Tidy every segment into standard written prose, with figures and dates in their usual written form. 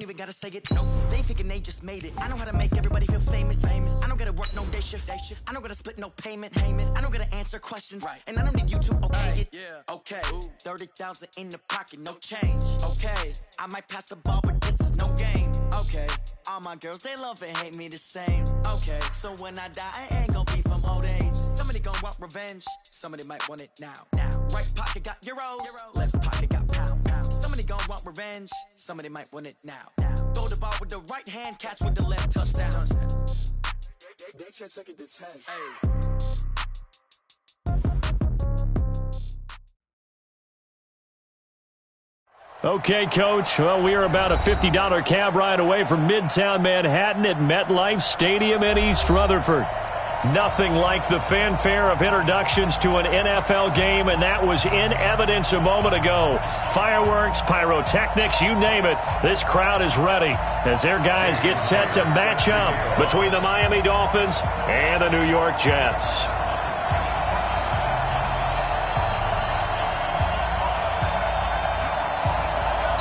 Even gotta say it, no, they thinking they just made it. I know how to make everybody feel famous. I don't gotta work no day shift. I don't gotta split no payment. I don't gotta answer questions, and I don't need you to okay it. Okay, 30,000 in the pocket, no change. Okay, I might pass the ball, but this is no game. Okay, all my girls, they love and hate me the same. Okay, so when I die, I ain't gonna be from old age. Somebody gon' want revenge, somebody might want it now. Right pocket got euros, left pocket got pounds. Somebody gon' want revenge, somebody might want it now. Throw the ball with the right hand, catch with the left, touchdown. They can't take it to 10. Okay, Coach. Well, we are about a $50 cab ride away from Midtown Manhattan at MetLife Stadium in East Rutherford. Nothing like the fanfare of introductions to an NFL game, and that was in evidence a moment ago. Fireworks, pyrotechnics, you name it. This crowd is ready as their guys get set to match up between the Miami Dolphins and the New York Jets.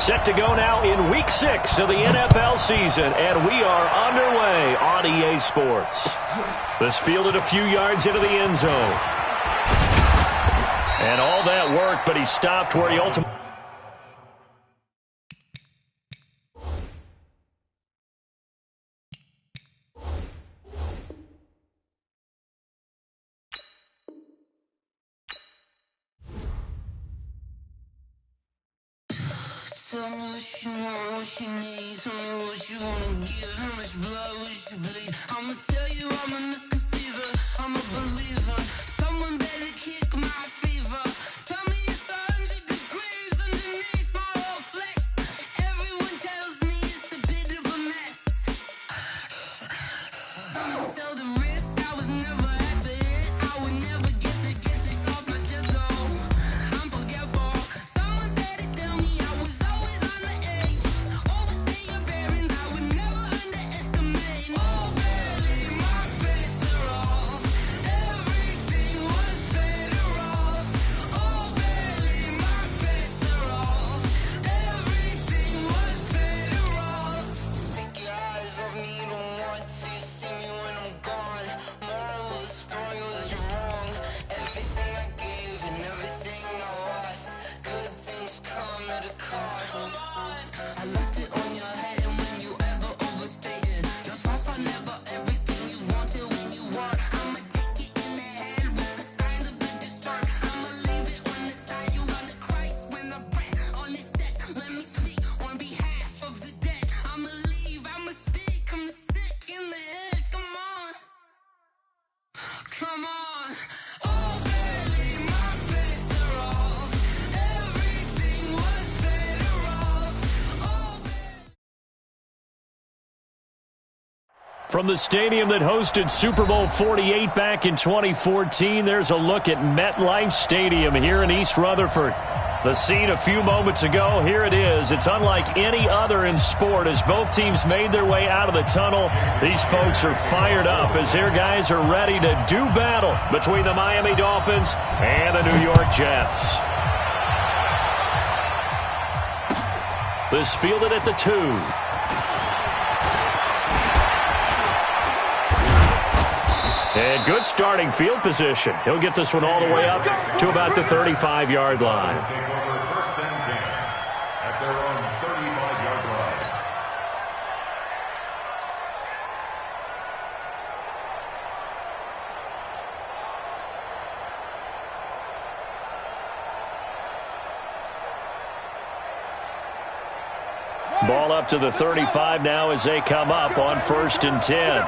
Set to go now in Week 6 of the NFL season, and we are underway on EA Sports. This fielded a few yards into the end zone. And all that work, but he stopped where he ultimately... Tell me what you want, what you need. Tell me what you wanna give. How much blood would you bleed? I'ma tell you I'm a misconceiver. I'm a believer. Someone better kick my fever. Tell me it's 100 degrees underneath my whole flesh. Everyone tells me it's a bit of a mess. I'ma tell the risk I was never at the end. I would never get it off my chest. No, I'm forgetful. Someone better tell me I was always on the edge. Overstay your bearings, I would never underestimate. Oh, barely, my bets are off. Everything was better off. Oh, barely, my bets are off. Everything was better off. Take your eyes off me, don't want to see me when I'm gone. Moral of the story was you're wrong. Everything I gave and everything I lost. Good things come at a cost. I left it on your head, and when you ever overstated your thoughts are never everything you wanted when you were. I'ma take it in the head with the signs of the distort. I'ma leave it on the side. You run the Christ when I breath on this set. Let me speak on behalf of the dead. I'ma leave, I'ma speak. I'm sick in the head. Come on, come on. Oh, barely, my bets are off. Everything was better off. Oh, From the stadium that hosted Super Bowl 48 back in 2014, there's a look at MetLife Stadium here in East Rutherford. The scene a few moments ago, here it is. It's unlike any other in sport as both teams made their way out of the tunnel. These folks are fired up as their guys are ready to do battle between the Miami Dolphins and the New York Jets. This fielded at the 2. And good starting field position. He'll get this one all the way up to about the 35-yard line. First and 10 at their own 35-yard line. Ball up to the 35 now as they come up on 1st and 10.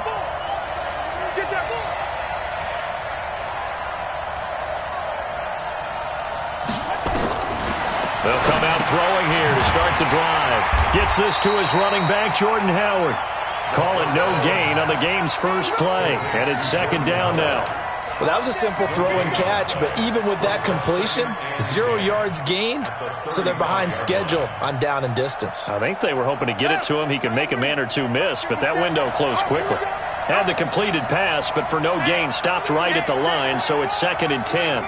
They'll come out throwing here to start the drive. Gets this to his running back, Jordan Howard. Call it no gain on the game's first play, and it's 2nd down now. Well, that was a simple throw and catch, but even with that completion, 0 yards gained, so they're behind schedule on down and distance. I think they were hoping to get it to him. He could make a man or two miss, but that window closed quickly. Had the completed pass, but for no gain, stopped right at the line, so it's 2nd and 10.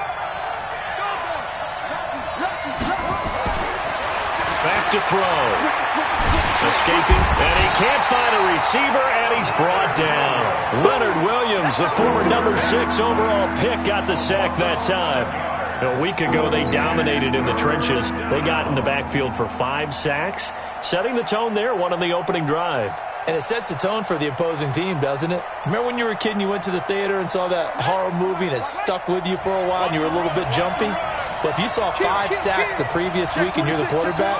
Back to throw. Escaping, and he can't find a receiver, and he's brought down. Leonard Williams, the former number 6 overall pick, got the sack that time. A week ago, they dominated in the trenches. They got in the backfield for 5 sacks, setting the tone there, one on the opening drive. And it sets the tone for the opposing team, doesn't it? Remember when you were a kid and you went to the theater and saw that horror movie and it stuck with you for a while and you were a little bit jumpy? Well, if you saw 5 sacks the previous week and you're the quarterback,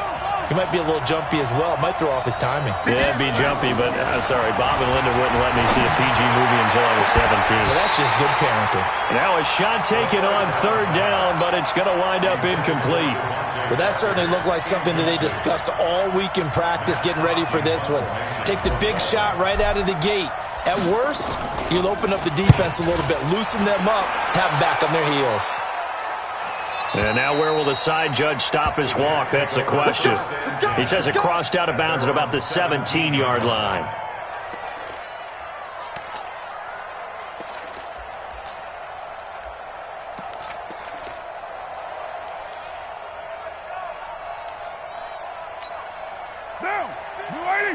he might be a little jumpy as well. Might throw off his timing. Yeah, it'd be jumpy, but sorry, Bob and Linda wouldn't let me see a PG movie until I was 17. Well, that's just good parenting. Now a shot taken on 3rd down, but it's going to wind up incomplete. Well, that certainly looked like something that they discussed all week in practice getting ready for this one. Take the big shot right out of the gate. At worst, you'll open up the defense a little bit, loosen them up, have them back on their heels. And now where will the side judge stop his walk? That's the question. He says it crossed out of bounds at about the 17-yard line. Down. You ready?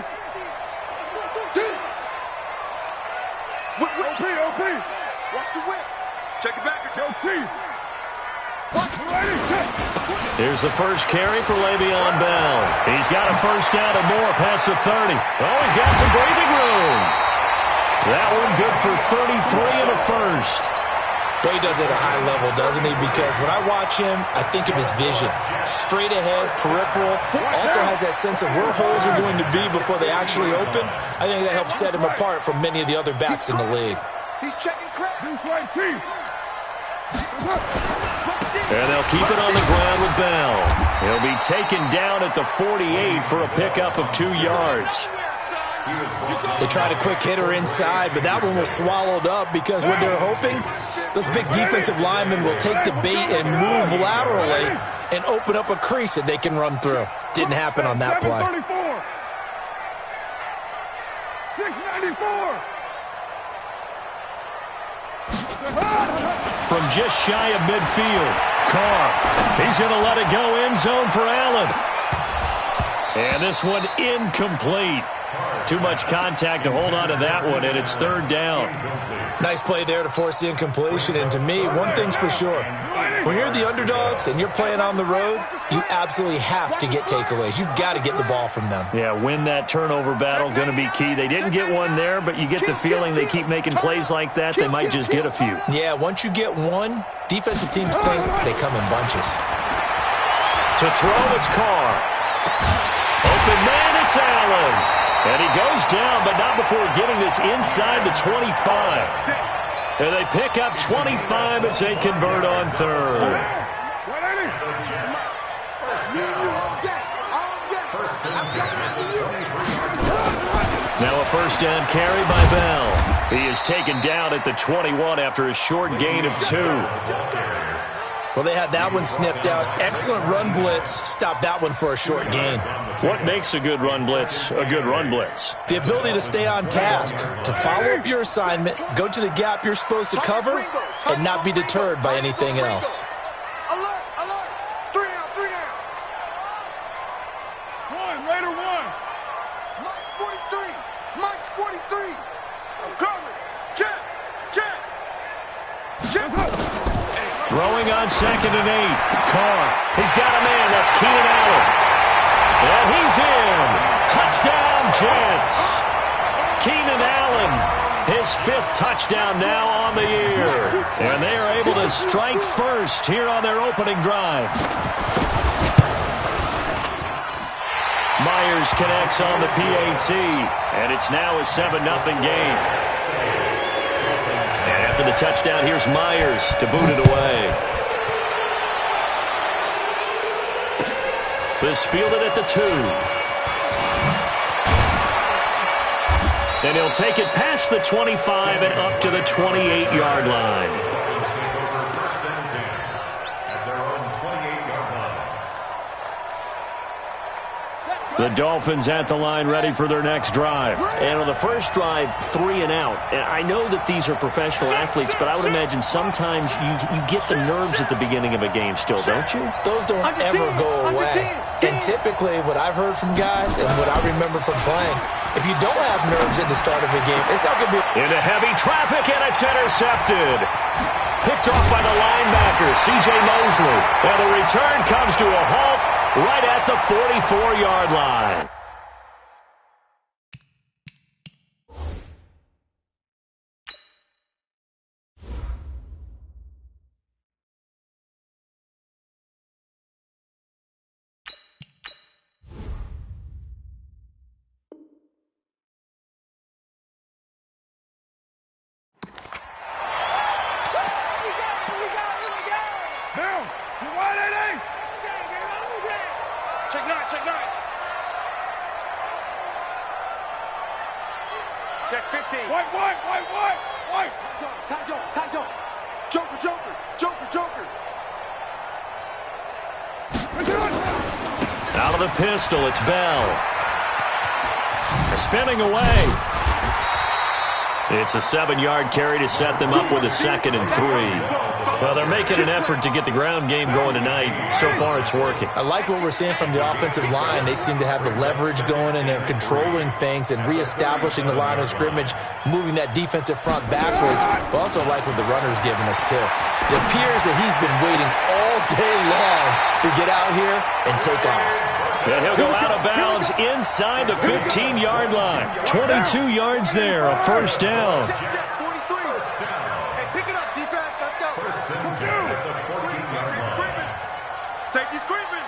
OP. Watch the whip. Check it back. OT. Here's the first carry for Le'Veon Bell. He's got a first down and more past the 30. Oh, he's got some breathing room. That one good for 33 and a first. Well, he does it at a high level, doesn't he? Because when I watch him, I think of his vision. Straight ahead, peripheral. Also has that sense of where holes are going to be before they actually open. I think that helps set him apart from many of the other backs in the league. He's checking crap. And they'll keep it on the ground with Bell. He'll be taken down at the 48 for a pickup of 2 yards. They tried a quick hitter inside, but that one was swallowed up because what they're hoping, those big defensive linemen will take the bait and move laterally and open up a crease that they can run through. Didn't happen on that play. 694. From just shy of midfield, Carr. He's going to let it go end zone for Allen. And this one incomplete. Too much contact to hold on to that one, and it's 3rd down. Nice play there to force the incompletion. And to me, one thing's for sure. When you're the underdogs and you're playing on the road, you absolutely have to get takeaways. You've got to get the ball from them. Yeah, win that turnover battle, going to be key. They didn't get one there, but you get the feeling they keep making plays like that, they might just get a few. Yeah, once you get one, defensive teams think they come in bunches. To throw, it's Carr. Open man, it's Allen. And he goes down, but not before getting this inside the 25. And they pick up 25 as they convert on 3rd. Now a first down carry by Bell. He is taken down at the 21 after a short gain of 2. Well, they had that one sniffed out. Excellent run blitz. Stopped that one for a short gain. What makes a good run blitz a good run blitz? The ability to stay on task, to follow up your assignment, go to the gap you're supposed to cover, and not be deterred by anything else. Alert, alert. 3 down. Raider 1. Mike's 43. I'm covered. Check. Throwing on 2nd and 8. Carr. He's got a man. That's Keenan Allen. And he's in. Touchdown, Jets. Keenan Allen, his 5th touchdown now on the year. And they are able to strike first here on their opening drive. Myers connects on the PAT. And it's now a 7-0 game. And after the touchdown, here's Myers to boot it away. This fielded at the 2. And he'll take it past the 25 and up to the 28-yard line. Set, The Dolphins at the line ready for their next drive. And on the first drive, 3 and out. And I know that these are professional athletes, but I would imagine sometimes you get the nerves at the beginning of a game still, don't you? Those don't ever go away. And typically what I've heard from guys and what I remember from playing, if you don't have nerves at the start of a game, it's not going to be... Into heavy traffic, and it's intercepted. Picked off by the linebacker, C.J. Mosley. And the return comes to a halt right at the 44-yard line. Check 15. White. Tackle. Joker. Out of the pistol, it's Bell. Spinning away. It's a 7-yard carry to set them up with a 2nd and 3. Well, they're making an effort to get the ground game going tonight. So far, it's working. I like what we're seeing from the offensive line. They seem to have the leverage going, and they're controlling things and reestablishing the line of scrimmage, moving that defensive front backwards. But also like what the runner's giving us, too. It appears that he's been waiting all day long to get out here and take off. And he'll go out of bounds inside the 15-yard line. 22 yards there, a first down. Check 43. Hey, pick it up, defense. Let's go. First and 10 at the 14-yard line. Safety's creeping.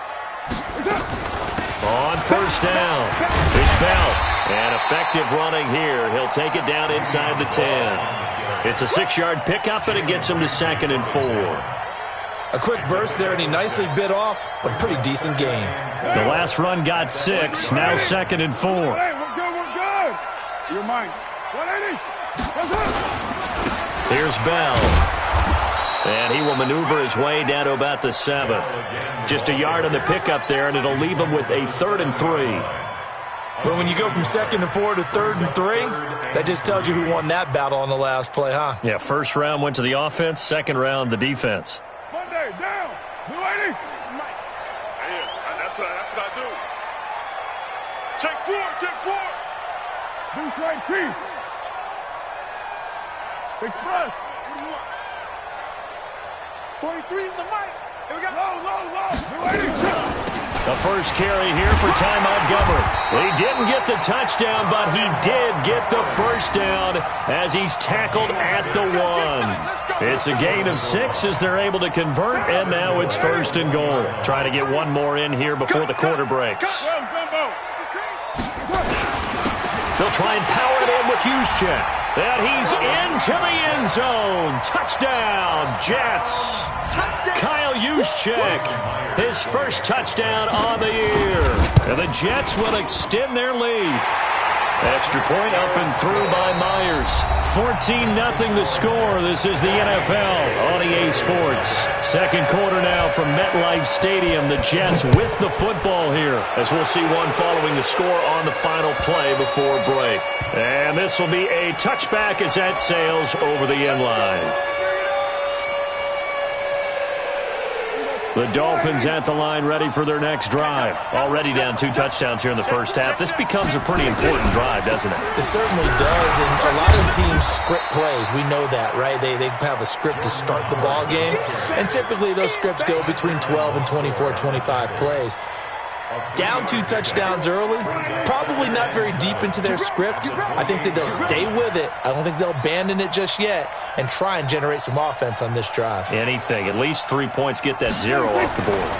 On first down, it's Bell. And effective running here. He'll take it down inside the 10. It's a 6-yard pickup, and it gets him to 2nd and 4. A quick burst there, and he nicely bit off a pretty decent game. The last run got 6, now 2nd and 4. Hey, we're good. You're mine. 180. What's up? Here's Bell. And he will maneuver his way down to about the 7. Just a yard on the pickup there, and it'll leave him with a 3rd and 3. But when you go from 2nd and 4 to 3rd and 3, that just tells you who won that battle on the last play, huh? Yeah, first round went to the offense, second round the defense. Monday, down. 280. That's what I do. Check 4. Deuce right, Chief. Express. 43 is the mic. Here we go. Low. 280. The first carry here for Ty Montgomery. He didn't get the touchdown, but he did get the first down as he's tackled at the 1. It's a gain of 6 as they're able to convert, and now it's 1st and goal. Trying to get one more in here before the quarter breaks. They'll try and power it in with Juszczyk. And he's into the end zone. Touchdown, Jets. Kyle Juszczyk, his first touchdown on the year. And the Jets will extend their lead. Extra point up and through by Myers. 14-0 the score. This is the NFL on EA Sports. Second quarter now from MetLife Stadium. The Jets with the football here, as we'll see one following the score on the final play before break. And this will be a touchback as that sails over the end line. The Dolphins at the line ready for their next drive. Already down 2 touchdowns here in the first half. This becomes a pretty important drive, doesn't it? It certainly does, and a lot of teams script plays. We know that, right? They have a script to start the ball game, and typically those scripts go between 12 and 24, 25 plays. Down 2 touchdowns early, probably not very deep into their script. I think that they'll stay with it. I don't think they'll abandon it just yet and try and generate some offense on this drive. Anything. At least 3 points, get that 0 off the board.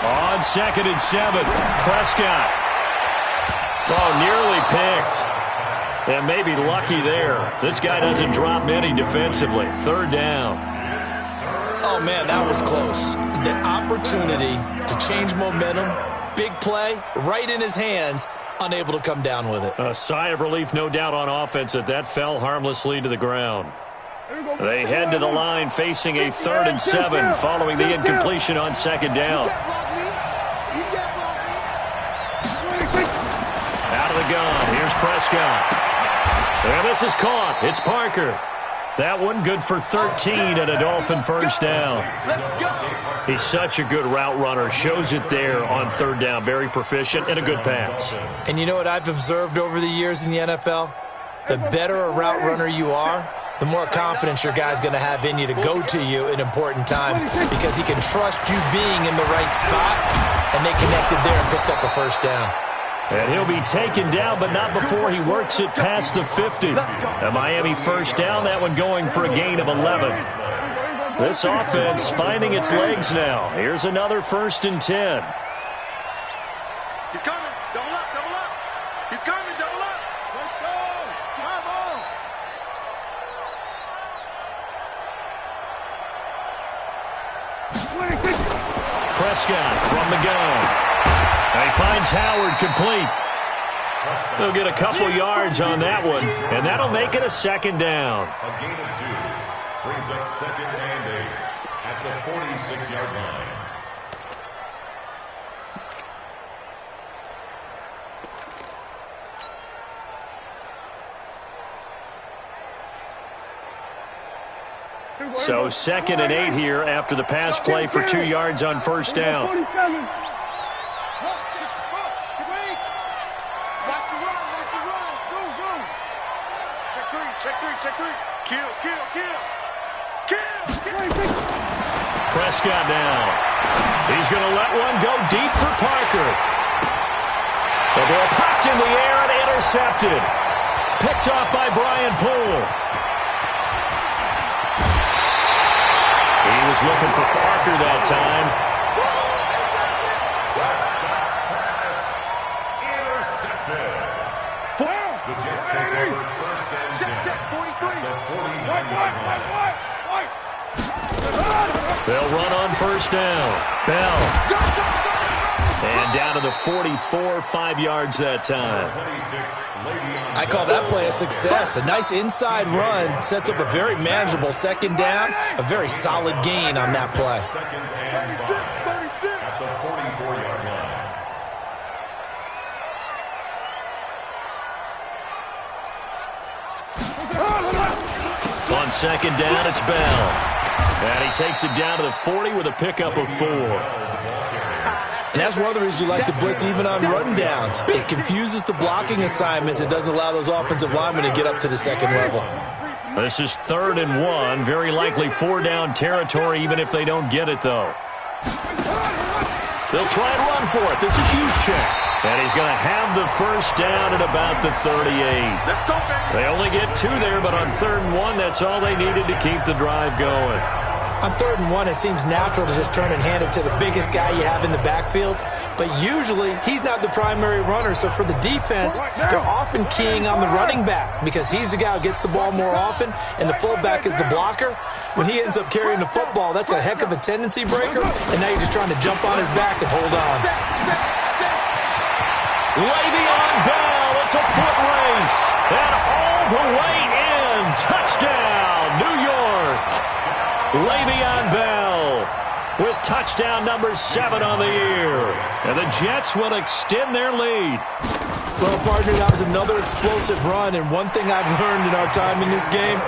On 2nd and 7, Prescott. Oh, nearly picked. And maybe lucky there. This guy doesn't drop many defensively. 3rd down. Oh, man, that was close. The opportunity to change momentum, big play, right in his hands, unable to come down with it. A sigh of relief, no doubt, on offense that fell harmlessly to the ground. They head to the line facing a 3rd and 7 following the incompletion on 2nd down. gun. Here's Prescott. And this is caught. It's Parker. That one good for 13 and a Dolphin first down. He's such a good route runner. Shows it there on third down. Very proficient and a good pass. And you know what I've observed over the years in the NFL? The better a route runner you are, the more confidence your guy's going to have in you to go to you in important times because he can trust you being in the right spot, and they connected there and picked up a first down. And he'll be taken down, but not before he works it past the 50. A Miami first down, that one going for a gain of 11. This offense finding its legs now. Here's another 1st and 10. He's coming. Double up, double up. He's coming, double up. Let's go. Come on. Prescott from the gun. And he finds Howard complete. He'll get a couple yards on that one, and that'll make it a 2nd down. A gain of 2 brings up 2nd and 8 at the 46-yard line. So 2nd and 8 here after the pass play for 2 yards on first down. 47. Check three. Kill. Prescott now. He's going to let one go deep for Parker. The ball popped in the air and intercepted. Picked off by Brian Poole. He was looking for Parker that time. The Jets take over 1st and 10 at the 49-yard line. They'll run on first down. Bell. And down to the 44, 5 yards that time. I call that play a success. A nice inside run sets up a very manageable 2nd down. A very solid gain on that play. 2nd and 5 at the 44-yard line. On 2nd down, it's Bell. And he takes it down to the 40 with a pickup of 4. And that's one of the reasons you like to blitz even on rundowns. It confuses the blocking assignments. It doesn't allow those offensive linemen to get up to the 2nd level. This is 3rd and 1. Very likely 4-down territory even if they don't get it, though. They'll try and run for it. This is Juszczyk. And he's going to have the first down at about the 38. They only get 2 there, but on 3rd and 1, that's all they needed to keep the drive going. On 3rd and 1, it seems natural to just turn and hand it to the biggest guy you have in the backfield. But usually, he's not the primary runner. So for the defense, they're often keying on the running back because he's the guy who gets the ball more often, and the fullback is the blocker. When he ends up carrying the football, that's a heck of a tendency breaker, and now you're just trying to jump on his back and hold on. Le'Veon Bell, it's a foot race, and all the way in. Touchdown, New York. Le'Veon Bell with touchdown number 7 on the year. And the Jets will extend their lead. Well, partner, that was another explosive run, and one thing I've learned in our time in this game,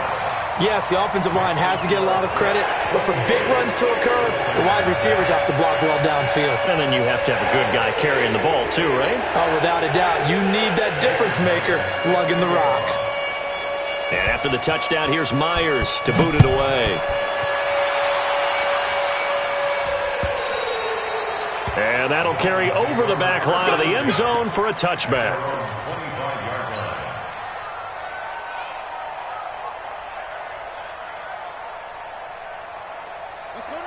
yes, the offensive line has to get a lot of credit, but for big runs to occur, the wide receivers have to block well downfield. And then you have to have a good guy carrying the ball too, right? Oh, without a doubt. You need that difference maker lugging the rock. And after the touchdown, here's Myers to boot it away. And that'll carry over the back line of the end zone for a touchback.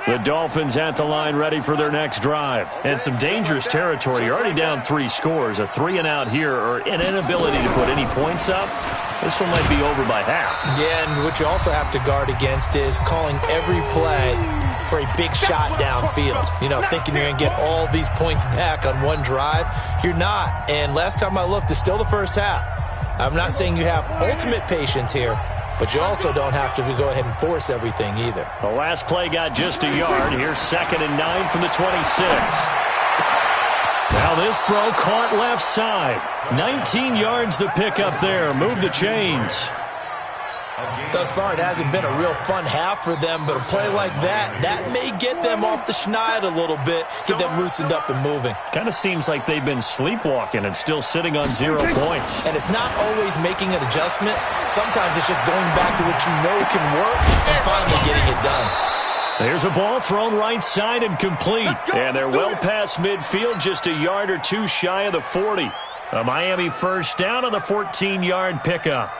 The Dolphins at the line ready for their next drive. And some dangerous territory. You're already down 3 scores. A 3-and-out here or an inability to put any points up. This one might be over by half. Yeah, and what you also have to guard against is calling every play for a big shot downfield. You know, thinking you're going to get all these points back on one drive. You're not. And last time I looked, it's still the first half. I'm not saying you have ultimate patience here, but you also don't have to go ahead and force everything either. The last play got just a yard. Here's 2nd and 9 from the 26. Now this throw caught left side. 19 yards to pick up there. Move the chains. Thus far, it hasn't been a real fun half for them, but a play like that may get them off the schneid a little bit, get them loosened up and moving. Kind of seems like they've been sleepwalking and still sitting on 0 points. And it's not always making an adjustment. Sometimes it's just going back to what you know can work and finally getting it done. There's a ball thrown right side and complete. And they're well past midfield, just a yard or two shy of the 40. A Miami first down on the 14-yard pickup.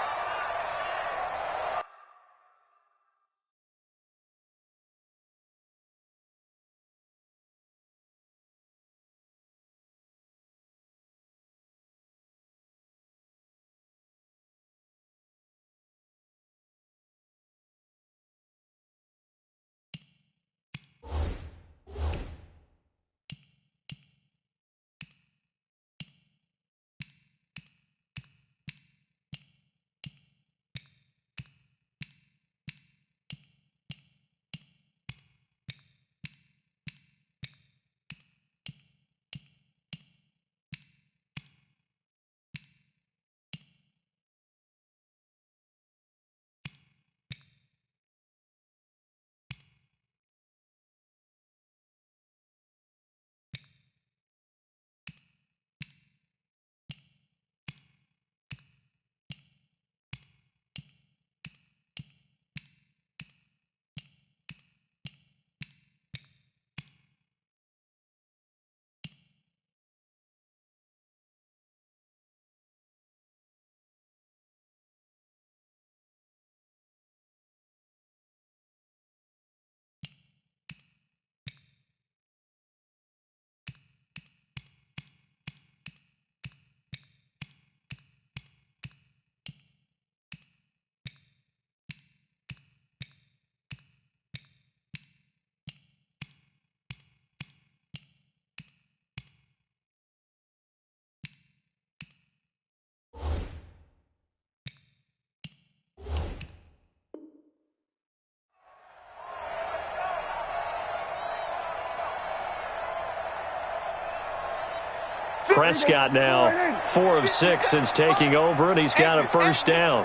Prescott now 4 of 6 since taking over, and he's got a first down.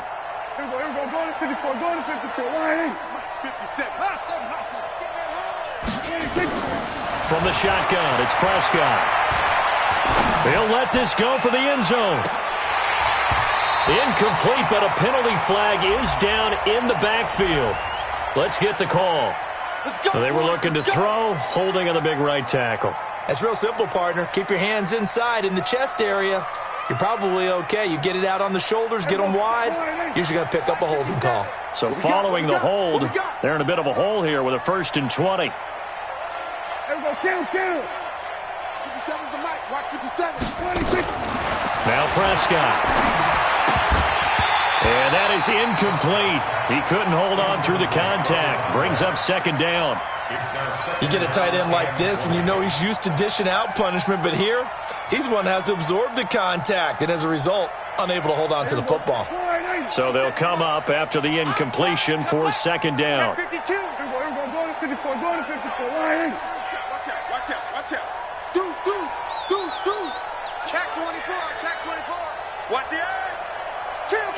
Here we go, go to 54, go to 54, line 57. From the shotgun, it's Prescott. They'll let this go for the end zone. Incomplete, but a penalty flag is down in the backfield. Let's get the call. They were looking to throw, holding on the big right tackle. That's real simple, partner. Keep your hands inside in the chest area. You're probably okay. You get it out on the shoulders, get them wide. Usually going to pick up a holding call. So following the hold, they're in a bit of a hole here with a 1st and 20. Here we go, kill. 57's the mic. Watch 57. Now Prescott. And that is incomplete. He couldn't hold on through the contact. Brings up 2nd down. You get a tight end like this, and you know he's used to dishing out punishment, but here, he's one that has to absorb the contact, and as a result, unable to hold on to the football. So they'll come up after the incompletion for 2nd down. 52. Here we go, go to 54, line. Watch out. Deuce. Check 24. Watch the edge. Kill.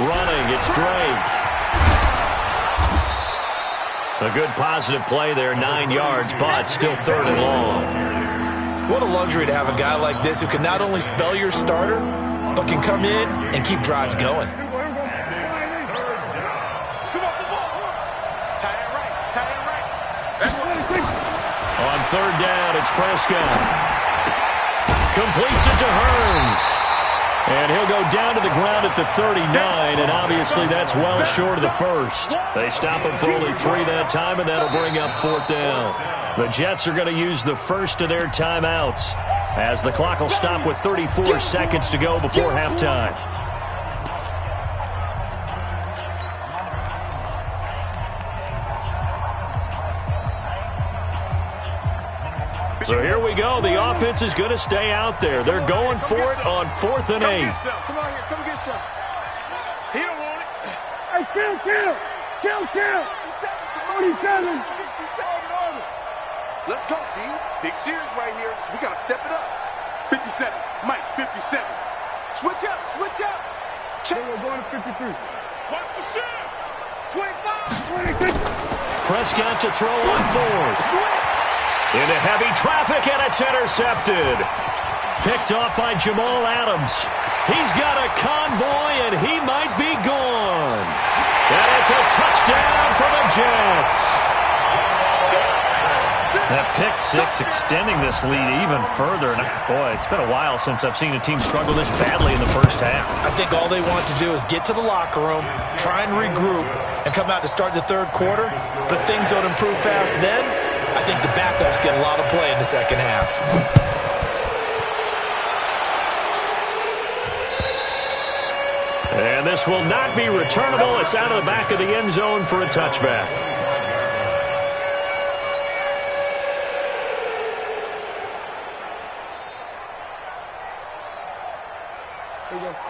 Running, it's Drake. A good positive play there, 9 yards, but still 3rd and long. What a luxury to have a guy like this who can not only spell your starter, but can come in and keep drives going. Come off the ball. Tight end right. On 3rd down, it's Prescott. Completes it to Hearns. And he'll go down to the ground at the 39, and obviously that's well short of the 1st. They stop him for only 3 that time, and that'll bring up 4th down. The Jets are going to use the first of their timeouts, as the clock will stop with 34 seconds to go before halftime. So here we go. The offense is going to stay out there. They're going for it on 4th and 8. Come on here. Come get some. He don't want it. Hey, kill. 47. 47 on Let's go, D. Big series right here. We got to step it up. 57. Mike, 57. Switch up, switch up. Check. We're going to 53. Watch the shift. 25. 26. Prescott to throw on fourth. Into heavy traffic, and it's intercepted. Picked off by Jamal Adams. He's got a convoy, and he might be gone. And it's a touchdown for the Jets. That pick six extending this lead even further. And boy, it's been a while since I've seen a team struggle this badly in the first half. I think all they want to do is get to the locker room, try and regroup, and come out to start the third quarter. But if things don't improve fast then, I think the backups get a lot of play in the second half. And this will not be returnable. It's out of the back of the end zone for a touchback.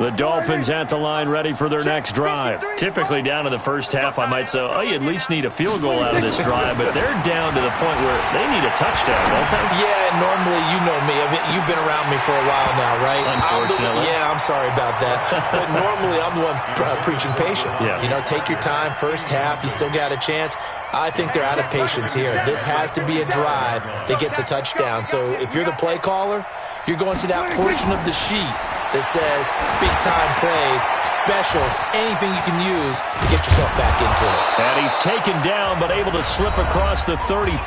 The Dolphins at the line ready for their next drive. Typically down to the first half, I might say, oh, you at least need a field goal out of this drive, but they're down to the point where they need a touchdown, don't they? Yeah, normally, you know me. I mean, you've been around me for a while now, right? Unfortunately. I'm sorry about that. But normally, I'm the one preaching patience. Yeah. You know, take your time. First half, you still got a chance. I think they're out of patience here. This has to be a drive that gets a touchdown. So if you're the play caller, you're going to that portion of the sheet that says big-time plays, specials, anything you can use to get yourself back into it. And he's taken down, but able to slip across the 35.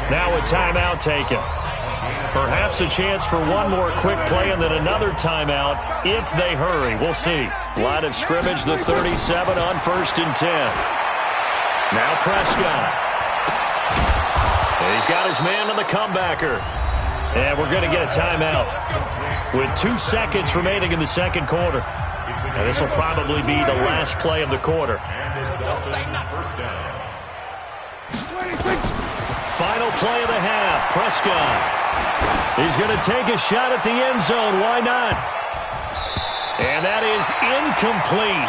Now a timeout taken. Perhaps a chance for one more quick play and then another timeout if they hurry. We'll see. Line of scrimmage, the 37 on 1st and 10. Now Prescott. He's got his man on the comebacker. And we're going to get a timeout with 2 seconds remaining in the second quarter. And this will probably be the last play of the quarter. Final play of the half. Prescott. He's going to take a shot at the end zone. Why not? And that is incomplete.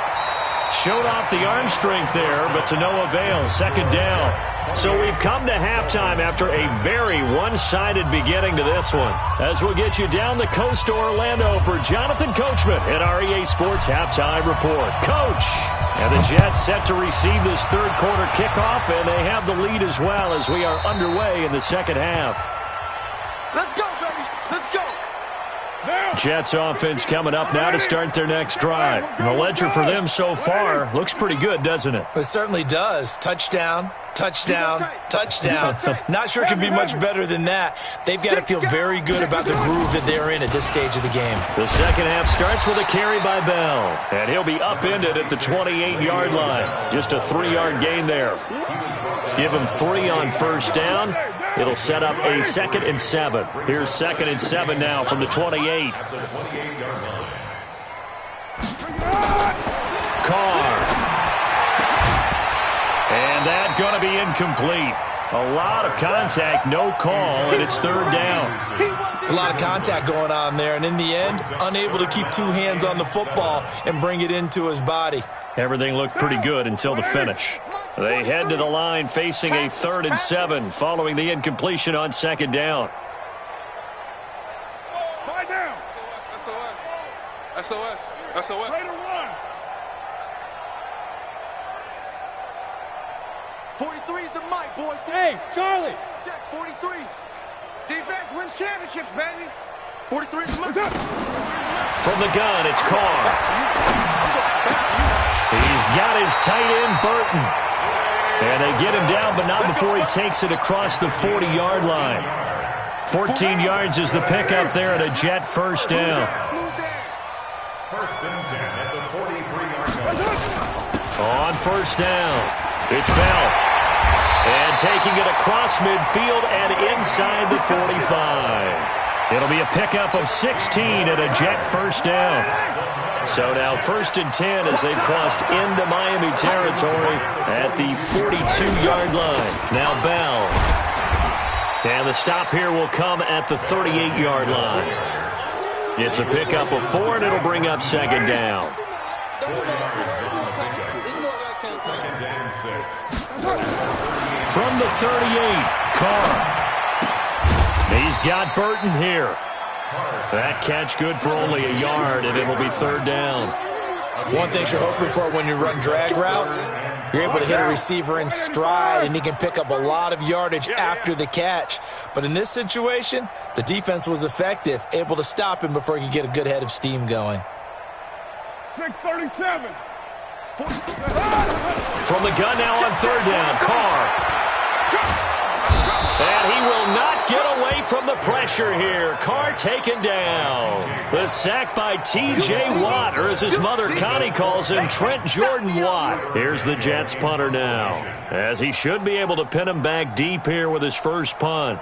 Showed off the arm strength there, but to no avail. Second down. So we've come to halftime after a very one-sided beginning to this one. As we'll get you down the coast to Orlando for Jonathan Coachman at our EA Sports Halftime Report. Coach! And the Jets set to receive this third quarter kickoff, and they have the lead as well as we are underway in the second half. Let's go, baby. Let's go. Jets offense coming up now to start their next drive. And the ledger for them so far looks pretty good, doesn't it? It certainly does. Touchdown, touchdown, touchdown. Not sure it could be much better than that. They've got to feel very good about the groove that they're in at this stage of the game. The second half starts with a carry by Bell. And he'll be upended at the 28-yard line. Just a 3-yard gain there. Give him 3 on first down. It'll set up a 2nd and 7. Here's 2nd and 7 now from the 28. Carr. And that going to be incomplete. A lot of contact, no call, and it's third down. It's a lot of contact going on there, and in the end, unable to keep 2 hands on the football and bring it into his body. Everything looked pretty good until the finish. They head to the line facing a 3rd and 7 following the incompletion on 2nd down. Find down. SOS. SOS. SOS. Raider 1. 43 is the mic, boy. Hey, Charlie. Check 43. Defense wins championships, baby. 43 is the mic. From the gun, it's Carr. He's got his tight end, Burton. And they get him down, but not before he takes it across the 40-yard line. 14 yards is the pickup there at a Jet first down. 1st and 10 at the 43-yard line. On first down, it's Bell. And taking it across midfield and inside the 45. It'll be a pickup of 16 at a Jet first down. So now 1st and 10 as they've crossed into Miami territory at the 42-yard line. Now Bell. And the stop here will come at the 38-yard line. It's a pickup of 4, and it'll bring up 2nd down. 2nd and 6. From the 38, Carr. He's got Burton here. That catch good for only a yard, and it'll be third down. One thing you're hoping for when you run drag routes, you're able to hit a receiver in stride, and he can pick up a lot of yardage after the catch. But in this situation, the defense was effective, able to stop him before he could get a good head of steam going. 6:37. From the gun now on third down, Carr. And he will not get away from the pressure here. Carr taken down. The sack by T.J. Watt, or as his mother Connie calls him, Trent Jordan Watt. Here's the Jets punter now, as he should be able to pin him back deep here with his first punt.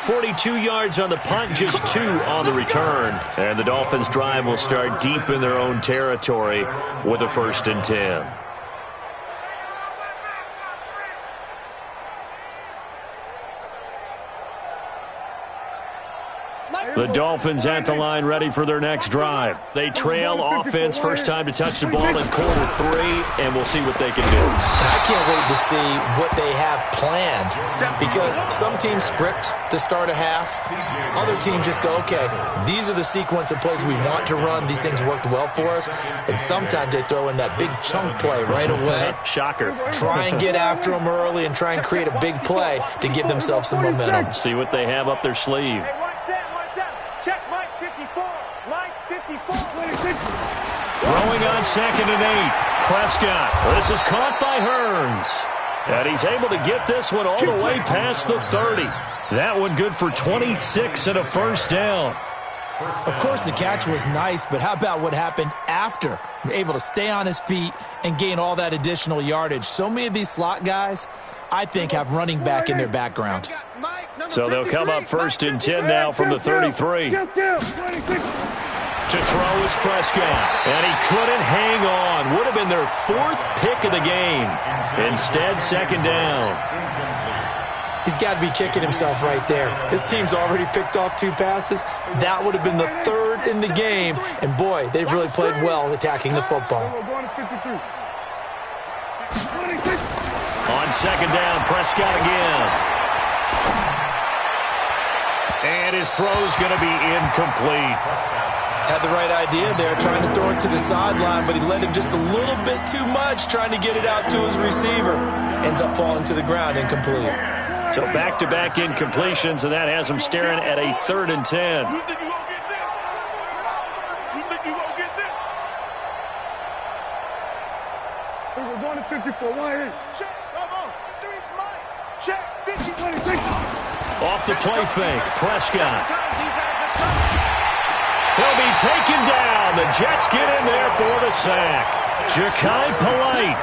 .42 yards on the punt, just 2 on the return. And the Dolphins' drive will start deep in their own territory with a 1st and 10. The Dolphins at the line ready for their next drive. They trail offense, first time to touch the ball in quarter 3, and we'll see what they can do. And I can't wait to see what they have planned, because some teams script to start a half. Other teams just go, okay, these are the sequence of plays we want to run. These things worked well for us. And sometimes they throw in that big chunk play right away. Shocker. Try and get after them early and try and create a big play to give themselves some momentum. See what they have up their sleeve. Check Mike 54. Mike 54. Throwing on 2nd and 8. Prescott. This is caught by Hearns. And he's able to get this one all the way past the 30. That one good for 26 and a 1st down. Of course, the catch was nice, but how about what happened after? Able to stay on his feet and gain all that additional yardage. So many of these slot guys, I think, have running back in their background. So they'll come up 1st and 10 now from the 33. To throw is Prescott, and he couldn't hang on. Would have been their 4th pick of the game. Instead, 2nd down. He's got to be kicking himself right there. His team's already picked off 2 passes. That would have been the 3rd in the game. And, boy, they've really played well attacking the football. On 2nd down, Prescott again. And his throw's going to be incomplete. Had the right idea there, trying to throw it to the sideline, but he led him just a little bit too much, trying to get it out to his receiver. Ends up falling to the ground, incomplete. So back-to-back incompletions, and that has him staring at a 3rd and 10. You think you won't get this? You think you won't get this? We're going to 54. Why? Check. Come on. 3's Mike. Check. 50. 26. Off the play fake, Prescott. He'll be taken down. The Jets get in there for the sack. Ja'Kai Polite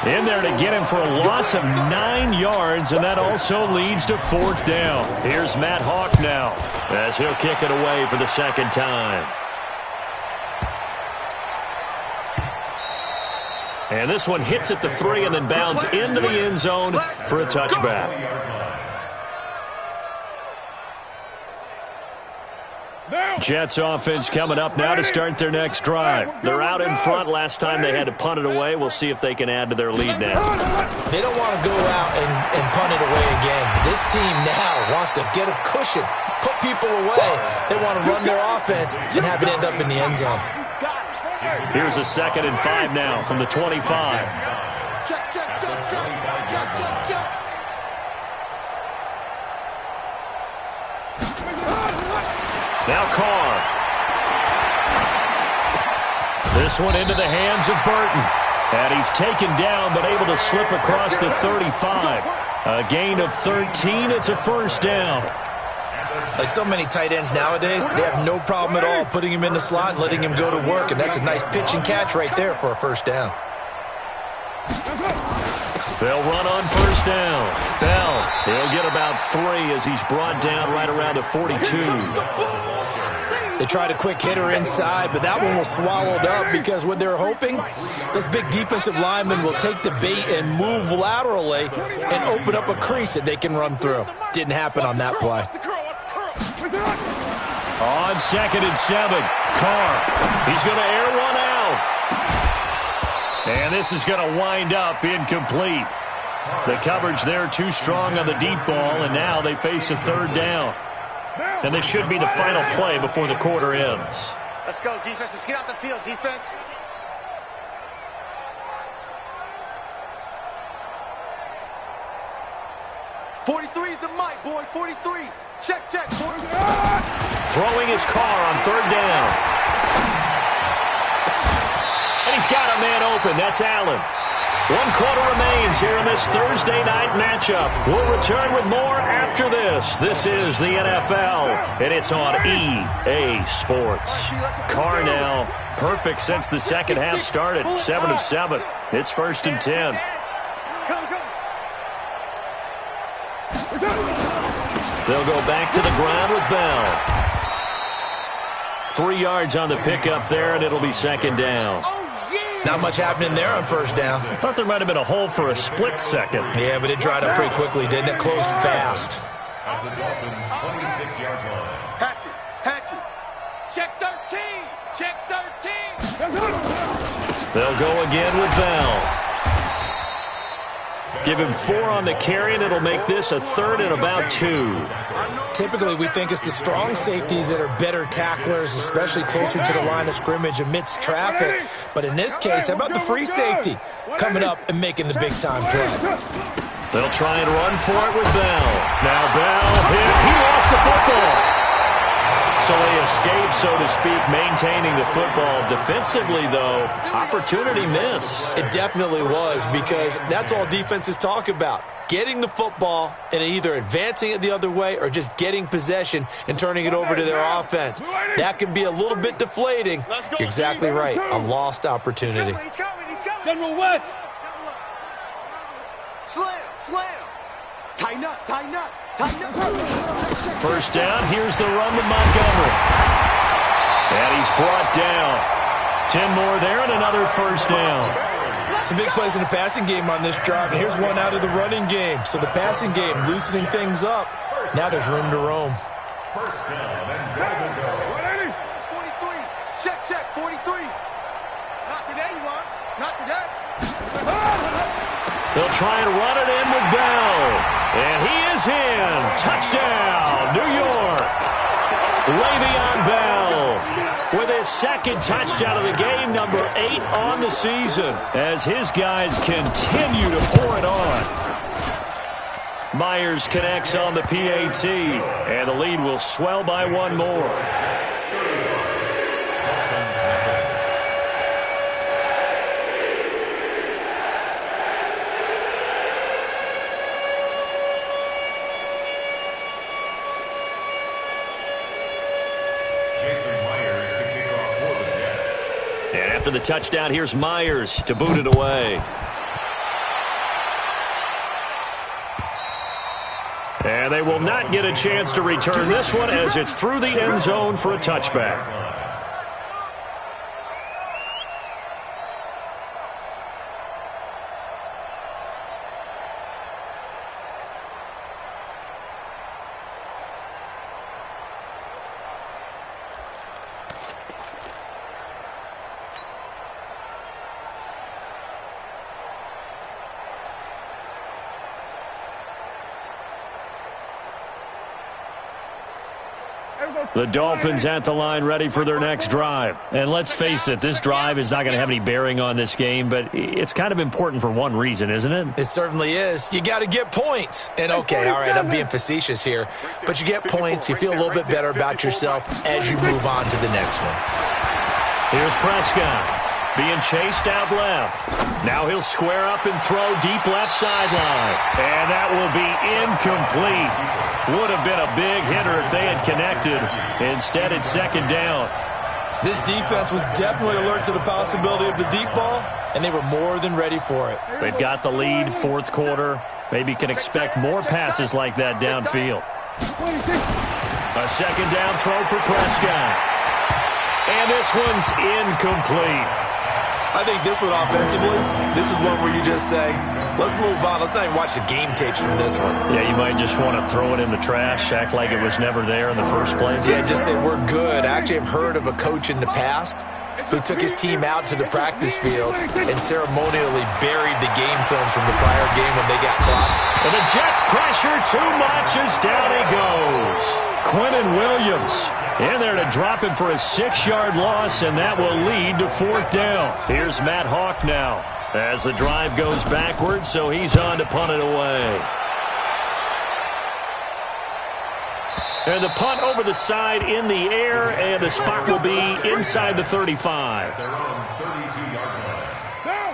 in there to get him for a loss of 9 yards, and that also leads to 4th down. Here's Matt Hawk now as he'll kick it away for the 2nd time. And this one hits at the 3 and then bounds into the end zone for a touchback. Jets offense coming up now to start their next drive. They're out in front. Last time they had to punt it away. We'll see if they can add to their lead now. They don't want to go out and punt it away again. This team now wants to get a cushion, put people away. They want to run their offense and have it end up in the end zone. Here's a 2nd and 5 now from the 25. Check, check, check, check, check, check, check. Now Carr. This one into the hands of Burton. And he's taken down but able to slip across the 35. A gain of 13. It's a 1st down. Like so many tight ends nowadays, they have no problem at all putting him in the slot and letting him go to work. And that's a nice pitch and catch right there for a 1st down. They'll run on 1st down. Bell, he'll get about 3 as he's brought down right around the 42. They tried a quick hitter inside, but that one was swallowed up because what they're hoping, those big defensive linemen will take the bait and move laterally and open up a crease that they can run through. Didn't happen on that play. On 2nd and 7, Carr. He's going to air one out. And this is going to wind up incomplete. The coverage there too strong on the deep ball, and now they face a third down. And this should be the final play before the quarter ends. Let's go, defense. Let's get out the field, defense. '43 is the mic, boy. 43. Check, check. 43. Throwing his Carr on third down. And he's got a man open. That's Allen. 1 quarter remains here in this Thursday night matchup. We'll return with more after this. This is the NFL, and it's on EA Sports. Carr now perfect since the second half started. 7 of 7. It's 1st and 10. They'll go back to the ground with Bell. 3 yards on the pickup there, and it'll be 2nd down. Not much happening there on 1st down. I thought there might have been a hole for a split second. Yeah, but it dried up pretty quickly, didn't it? Closed fast. At the Dolphins' 26-yard line. Hatchet, Hatchet. Check 13. Check 13. They'll go again with Bell. Give him 4 on the carry, and it'll make this a 3rd and about 2. Typically, we think it's the strong safeties that are better tacklers, especially closer to the line of scrimmage amidst traffic. But in this case, how about the free safety coming up and making the big-time play? They'll try and run for it with Bell. Now Bell hit. He lost the football. So they escape, so to speak, maintaining the football. Defensively, though, opportunity miss. It definitely was, because that's all defenses talk about. Getting the football and either advancing it the other way or just getting possession and turning it over to their offense. That can be a little bit deflating. You're exactly right. A lost opportunity. He's coming. General West. Slam. Tighten up. 1st down. Here's the run to Montgomery. And he's brought down. 10 more there and another 1st down. Some big plays in the passing game on this drive, and here's one out of the running game. So the passing game loosening things up. Now there's room to roam. 1st down and goal to go. 43. Check 43. Not today, you are. Not today. They'll try and run it in with Bell. And he is in. Touchdown, New York. Le'Veon Bell with his 2nd touchdown of the game, number 8 on the season, as his guys continue to pour it on. Myers connects on the PAT, and the lead will swell by 1 more. After the touchdown, here's Myers to boot it away. And they will not get a chance to return this one, as it's through the end zone for a touchback. The Dolphins at the line, ready for their next drive. And let's face it, this drive is not going to have any bearing on this game, but it's kind of important for one reason, isn't it? It certainly is. You got to get points. And okay, all right, I'm being facetious here, but you get points, you feel a little bit better about yourself as you move on to the next one. Here's Prescott being chased out left. Now he'll square up and throw deep left sideline. And that will be incomplete. Would have been a big hitter if they had connected. Instead, it's 2nd down. This defense was definitely alert to the possibility of the deep ball, and they were more than ready for it. They've got the lead, 4th quarter. Maybe can expect more passes like that downfield. A 2nd down throw for Prescott. And this one's incomplete. I think this one offensively, this is one where you just say, Let's move on. Let's not even watch the game tapes from this one. Yeah, you might just want to throw it in the trash, act like it was never there in the first place. Yeah, just say we're good. I actually have heard of a coach in the past who took his team out to the practice field and ceremonially buried the game films from the prior game when they got clocked. And the Jets pressure too much as down he goes. Quentin Williams in there to drop him for a 6-yard loss, and that will lead to 4th down. Here's Matt Hawk now as the drive goes backwards, so he's on to punt it away. And the punt over the side in the air, and the spot will be inside the 35.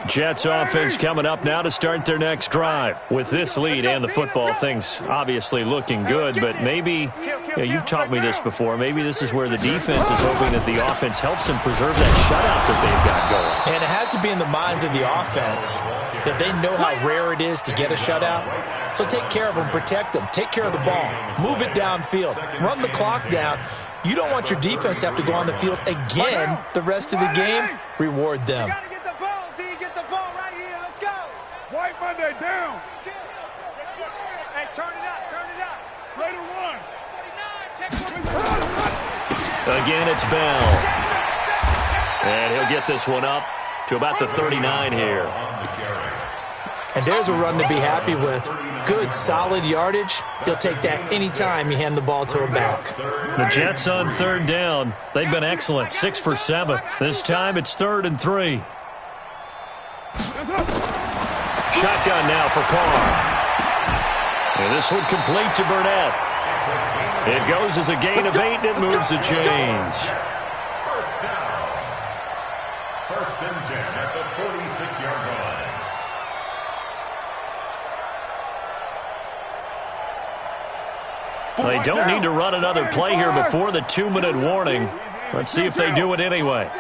Jets offense coming up now to start their next drive. With this lead and the football, things obviously looking good, but maybe, you've taught me this before, maybe this is where the defense is hoping that the offense helps them preserve that shutout that they've got going. And it has to be in the minds of the offense that they know how rare it is to get a shutout. So take care of them, protect them, take care of the ball, move it downfield, run the clock down. You don't want your defense to have to go on the field again the rest of the game. Reward them. White Monday down. Hey, turn it up. Later one. Again, it's Bell. And he'll get this one up to about the 39 here. And there's a run to be happy with. Good, solid yardage. He'll take that anytime you hand the ball to a back. The Jets on 3rd down. They've been excellent, 6 for 7. This time it's 3rd and 3. Shotgun now for Carr. And this one complete to Burnett. It goes as a gain of 8, and it moves the chains. First down. 1st and 10 at the 46-yard line. They don't need to run another play here before the 2-minute warning. Let's see if they do it anyway.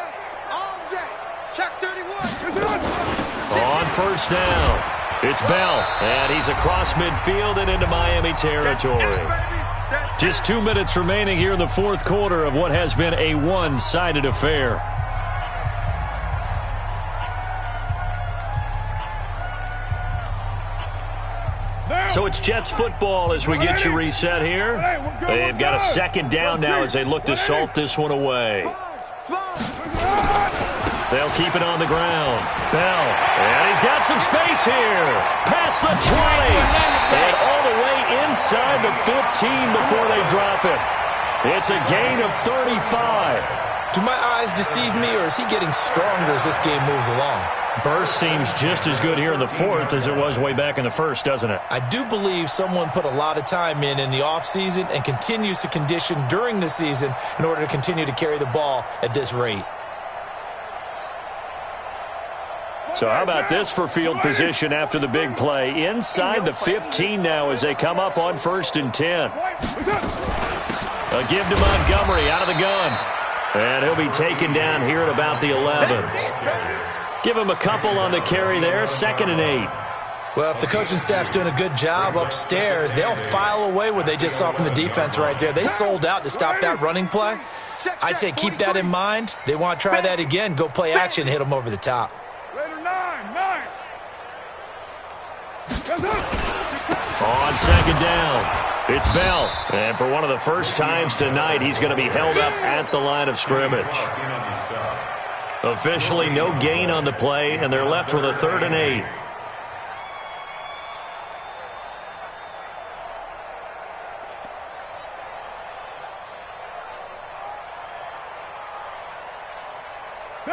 On 1st down, it's Bell, and he's across midfield and into Miami territory. Just 2 minutes remaining here in the 4th quarter of what has been a one-sided affair. So it's Jets football as we get you reset here. They've got a 2nd down now as they look to salt this one away. They'll keep it on the ground. Bell, and he's got some space here. Past the 20, and all the way inside the 15 before they drop it. It's a gain of 35. Do my eyes deceive me, or is he getting stronger as this game moves along? Burst seems just as good here in the 4th as it was way back in the 1st, doesn't it? I do believe someone put a lot of time in the offseason and continues to condition during the season in order to continue to carry the ball at this rate. So how about this for field position after the big play? Inside the 15 now as they come up on 1st and 10. A give to Montgomery out of the gun. And he'll be taken down here at about the 11. Give him a couple on the carry there, 2nd and 8. Well, if the coaching staff's doing a good job upstairs, they'll file away what they just saw from the defense right there. They sold out to stop that running play. I'd say keep that in mind. They want to try that again, go play action, hit them over the top. On 2nd down, it's Bell. And for one of the first times tonight, he's going to be held up at the line of scrimmage. Officially no gain on the play, and they're left with a 3rd and 8.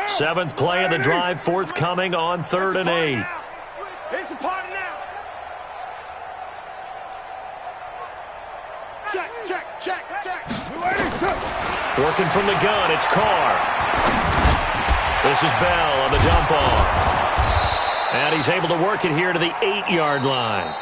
Seventh play of the drive forthcoming on 3rd and 8. It's a party now. Check. Working from the gun, it's Carr. This is Bell on the dump off. And he's able to work it here to the 8-yard line.